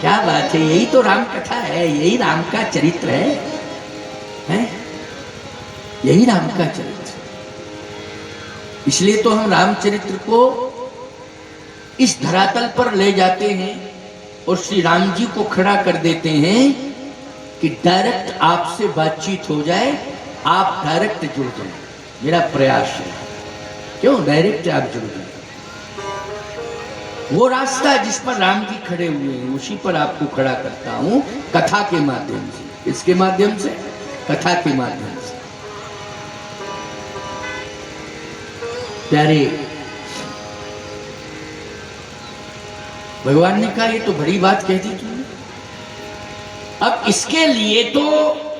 क्या बात है, यही तो राम कथा है, यही राम का चरित्र है? यही राम का चरित्र। इसलिए तो हम रामचरित्र को इस धरातल पर ले जाते हैं और श्री राम जी को खड़ा कर देते हैं कि डायरेक्ट आपसे बातचीत हो जाए, आप डायरेक्ट जुड़ जाए। मेरा प्रयास है, क्यों डायरेक्ट आप जुड़ जाए। वो रास्ता जिस पर राम जी खड़े हुए हैं उसी पर आपको खड़ा करता हूं, कथा के माध्यम से। इसके माध्यम से, कथा के माध्यम से। प्यारे, भगवान ने कहा ये तो बड़ी बात कह दी तुमने, अब इसके लिए तो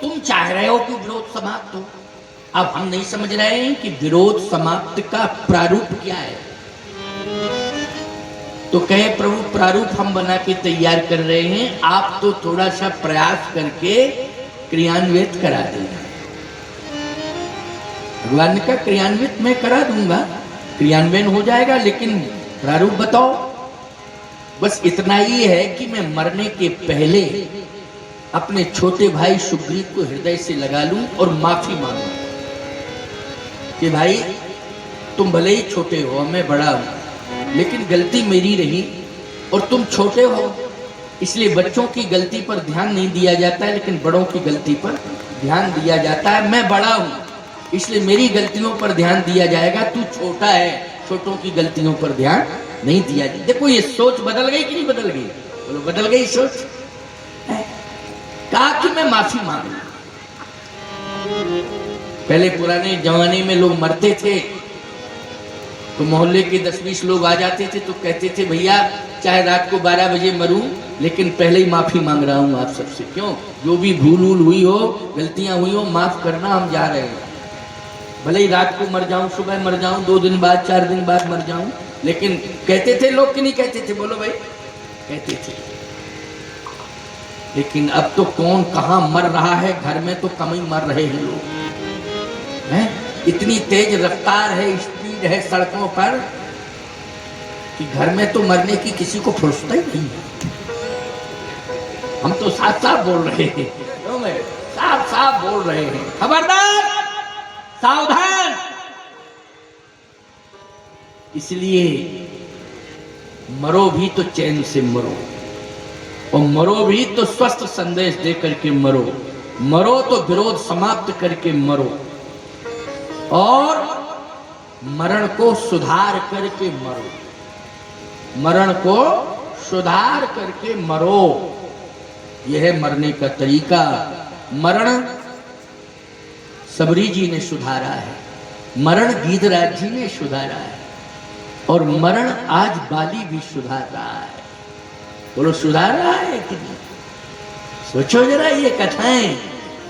तुम चाह रहे हो कि विरोध समाप्त हो। अब हम नहीं समझ रहे हैं कि विरोध समाप्त का प्रारूप क्या है। तो कहे प्रभु प्रारूप हम बना के तैयार कर रहे हैं, आप तो थोड़ा सा प्रयास करके क्रियान्वित करा देना। भगवान ने कहा क्रियान्वित मैं करा दूंगा, क्रियान्वयन हो जाएगा, लेकिन प्रारूप बताओ। बस इतना ही है कि मैं मरने के पहले अपने छोटे भाई सुग्रीव को हृदय से लगा लूं और माफी मांगू कि भाई तुम भले ही छोटे हो, मैं बड़ा हूं, लेकिन गलती मेरी रही और तुम छोटे हो, इसलिए बच्चों की गलती पर ध्यान नहीं दिया जाता है, लेकिन बड़ों की गलती पर ध्यान दिया जाता है। मैं बड़ा हूं, इसलिए मेरी गलतियों पर ध्यान दिया जाएगा, तू छोटा है, छोटों की गलतियों पर ध्यान नहीं दिया जाए। देखो ये सोच बदल गई कि नहीं बदल गई? बोलो बदल गई सोच। कहा कि मैं माफी मांग लूं। पहले पुराने जमाने में लोग मरते थे तो मोहल्ले के 10-20 लोग आ जाते थे तो कहते थे भैया चाहे रात को 12 बजे मरूं, लेकिन पहले ही माफी मांग रहा हूं आप सबसे। क्यों? जो भी भूल हुई हो, गलतियां हुई हो, माफ करना, हम जा रहे हैं। भले ही रात को मर जाऊं, सुबह मर जाऊं, 2 दिन बाद, 4 दिन बाद मर जाऊं, लेकिन कहते थे लोग कि नहीं कहते थे? बोलो भाई, कहते थे। लेकिन अब तो कौन कहां मर रहा है, घर में तो कम ही मर रहे हैं लोग, हैं? इतनी तेज रफ्तार है, स्पीड है सड़कों पर कि घर में तो मरने की किसी को फुर्सत ही नहीं है। हम तो साफ साफ बोल रहे हैं, साफ साफ बोल रहे हैं, खबरदार, सावधान। इसलिए मरो भी तो चैन से मरो, और मरो भी तो स्वस्थ संदेश दे करके मरो, मरो तो विरोध समाप्त करके मरो, और मरण को सुधार करके मरो, मरण को सुधार करके मरो। यह है मरने का तरीका। मरण सबरी जी ने सुधारा है, मरण गीधराज जी ने सुधारा है, और मरण आज बाली भी सुधार रहा है। बोलो सुधार रहा है कि नहीं? सोचो जरा, ये कथाएं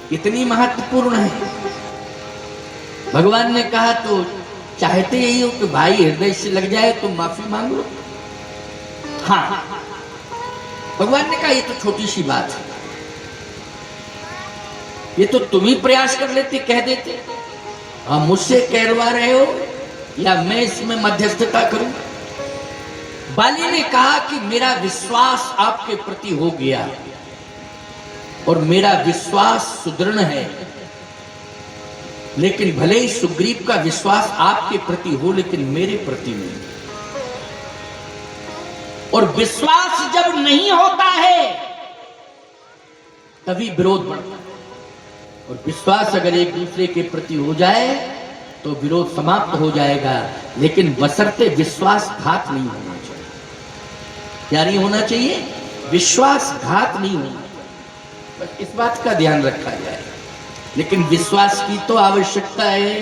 कितनी महत्वपूर्ण है। भगवान ने कहा तो चाहते यही हो कि भाई हृदय से लग जाए तो माफी मांग लो। हाँ, भगवान ने कहा ये तो छोटी सी बात है, ये तो तुम ही प्रयास कर लेते, कह देते। हम मुझसे कहलवा रहे हो या मैं इसमें मध्यस्थता करूं? बाली ने कहा कि मेरा विश्वास आपके प्रति हो गया और मेरा विश्वास सुदृढ़ है, लेकिन भले ही सुग्रीव का विश्वास आपके प्रति हो, लेकिन मेरे प्रति नहीं। और विश्वास जब नहीं होता है तभी विरोध बढ़ता है, और विश्वास अगर एक दूसरे के प्रति हो जाए तो विरोध समाप्त हो जाएगा, लेकिन बशर्ते विश्वासघात नहीं होना चाहिए। क्या नहीं होना चाहिए? विश्वासघात नहीं होना चाहिए। बस इस बात का ध्यान रखा जाए। लेकिन विश्वास की तो आवश्यकता है।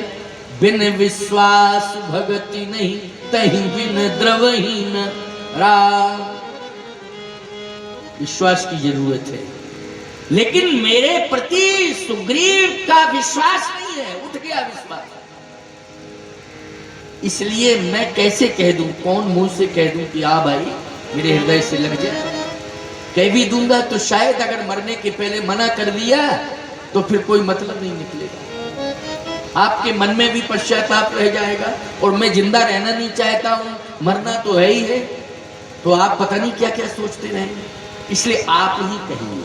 बिन विश्वास भगति नहीं, तहीं बिन द्रवहीन राम। विश्वास की जरूरत है, लेकिन मेरे प्रति सुग्रीव का विश्वास नहीं है, उठ गया विश्वास। इसलिए मैं कैसे कह दूं, कौन मुंह से कह दूं कि आ भाई मेरे हृदय से लग जाए? कह भी दूंगा तो शायद अगर मरने के पहले मना कर दिया तो फिर कोई मतलब नहीं निकलेगा। आपके मन में भी पश्चाताप रह जाएगा, और मैं जिंदा रहना नहीं चाहता हूं, मरना तो है ही है, तो आप पता नहीं क्या क्या सोचते रहेंगे। इसलिए आप ही कहिए।